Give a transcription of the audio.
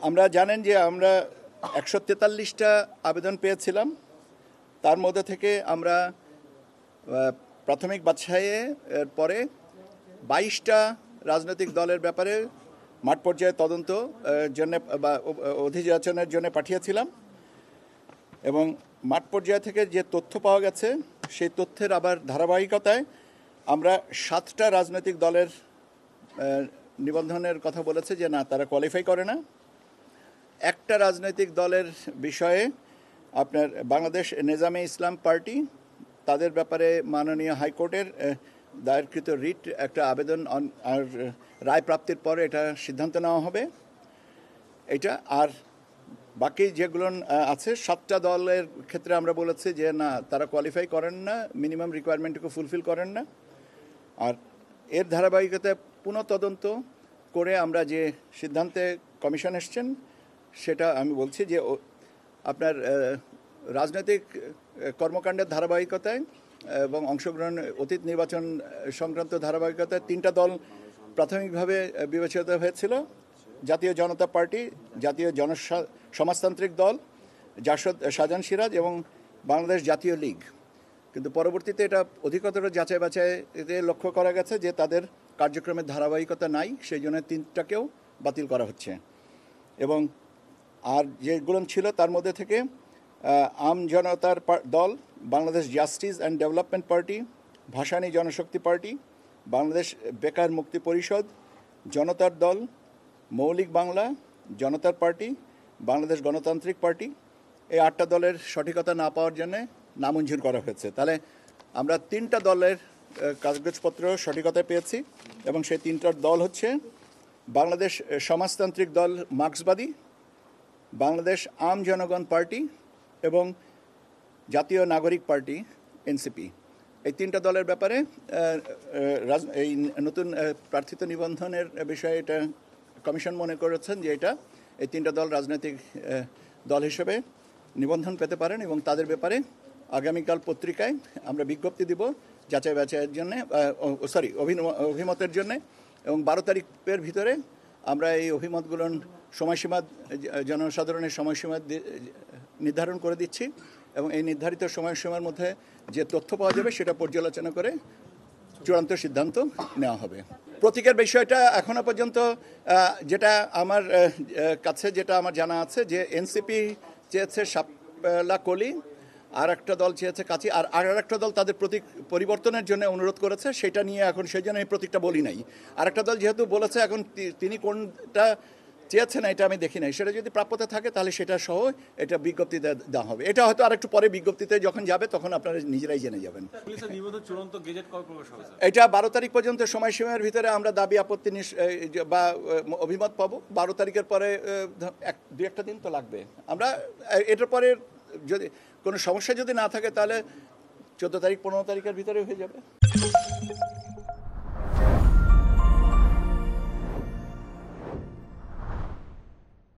আমরা জানেন যে আমরা 143টা আবেদন পেয়েছিলাম। তার মধ্যে থেকে আমরা প্রাথমিক বাছাইয়ে পরে 22টা রাজনৈতিক দলের ব্যাপারে মাঠ পর্যায়ে তদন্ত জন্য বা অধিযাচনের জন্য পাঠিয়েছিলাম এবং মাঠ পর্যায় থেকে যে তথ্য পাওয়া গেছে সেই তথ্যের আবার ধারাবাহিকতায় আমরা 7টা রাজনৈতিক দলের নিবন্ধনের কথা বলেছে যে না, তারা কোয়ালিফাই করে না। একটা রাজনৈতিক দলের বিষয়ে আপনার বাংলাদেশ নেজামে ইসলাম পার্টি, তাদের ব্যাপারে মাননীয় হাইকোর্টের দায়েরকৃত রিট একটা আবেদন আর রায় প্রাপ্তির পরে এটা সিদ্ধান্ত নেওয়া হবে। এটা আর বাকি যেগুলো আছে 7টা দলের ক্ষেত্রে আমরা বলেছি যে না, তারা কোয়ালিফাই করেন না, মিনিমাম রিকোয়ারমেন্টটুকু ফুলফিল করেন না। আর এর ধারাবাহিকতায় পুনঃ তদন্ত করে আমরা যে সিদ্ধান্তে কমিশন এসছেন সেটা আমি বলছি যে আপনার রাজনৈতিক কর্মকাণ্ডের ধারাবাহিকতায় এবং অংশগ্রহণ অতীত নির্বাচন সংক্রান্ত ধারাবাহিকতায় 3টা দল প্রাথমিকভাবে বিবেচিত হয়েছিল: জাতীয় জনতা পার্টি, জাতীয় সমাজতান্ত্রিক দল, জাসদ শাহজাহান সিরাজ এবং বাংলাদেশ জাতীয় লীগ। কিন্তু পরবর্তীতে এটা অধিকতর যাচাই বাছাইতে লক্ষ্য করা গেছে যে তাদের কার্যক্রমের ধারাবাহিকতা নাই, সেই জন্য 3টাকেও বাতিল করা হচ্ছে। এবং আর যেগুলো ছিল তার মধ্যে থেকে আম জনতার দল, Bangladesh justice and development party, Bhasani জনশক্তি পার্টি, বাংলাদেশ বেকার মুক্তি পরিষদ, জনতার দল, মৌলিক বাংলা, জনতার পার্টি, বাংলাদেশ গণতান্ত্রিক পার্টি, এই 8টা দলের সঠিকতা না পাওয়ার জন্যে নামঞ্জুর করা হয়েছে। তাহলে আমরা 3টা দলের কাগজপত্র সঠিকতায় পেয়েছি এবং সেই 3টার দল হচ্ছে বাংলাদেশ সমাজতান্ত্রিক দল মার্ক্সবাদী, বাংলাদেশ আম জনগণ পার্টি এবং জাতীয় নাগরিক পার্টি এনসিপি। এই 3টা দলের ব্যাপারে এই নতুন প্রার্থিত নিবন্ধনের বিষয়ে এটা কমিশন মনে করেছেন যে এই 3টা দল রাজনৈতিক দল হিসেবে নিবন্ধন পেতে পারেন এবং তাদের ব্যাপারে আগামীকাল পত্রিকায় আমরা বিজ্ঞপ্তি দিব যাচাই বাছাইয়ের জন্যে, অভিমতের জন্যে। এবং 12 তারিখের ভিতরে আমরা এই অভিমতগুলোর সময়সীমা, জনসাধারণের সময়সীমা নির্ধারণ করে দিচ্ছি এবং এই নির্ধারিত সময়সীমার মধ্যে যে তথ্য পাওয়া যাবে সেটা পর্যালোচনা করে চূড়ান্ত সিদ্ধান্ত নেওয়া হবে। প্রতীকের বিষয়টা এখনো পর্যন্ত যেটা আমার কাছে যেটা আমার জানা আছে যে এনসিপি চেয়েছে শাপলা কলি, আর একটা দল চেয়েছে কাচি, আর একটা দল তাদের প্রতীক পরিবর্তনের জন্য অনুরোধ করেছে। সেটা নিয়ে এখন সেই জন্য এই প্রতীকটা বলি নাই। আর একটা দল যেহেতু বলেছে, এখন তিনি কোনটা চেয়েছেন এটা আমি দেখি নাই। সেটা যদি প্রাপ্যতা থাকে তাহলে সেটা সহ এটা বিজ্ঞপ্তিতে দেওয়া হবে। এটা হয়তো আরেকটু পরে বিজ্ঞপ্তিতে যখন যাবে তখন আপনারা নিজেরাই জেনে যাবেন। এটা 12 তারিখ পর্যন্ত সময়সীমার ভিতরে আমরা দাবি আপত্তি বা অভিমত পাবো। 12 তারিখের পরে 2-1টা দিন তো লাগবে। আমরা এটার পরে যদি কোনো সমস্যা যদি না থাকে তাহলে 14 তারিখ 15 তারিখের ভিতরে হয়ে যাবে।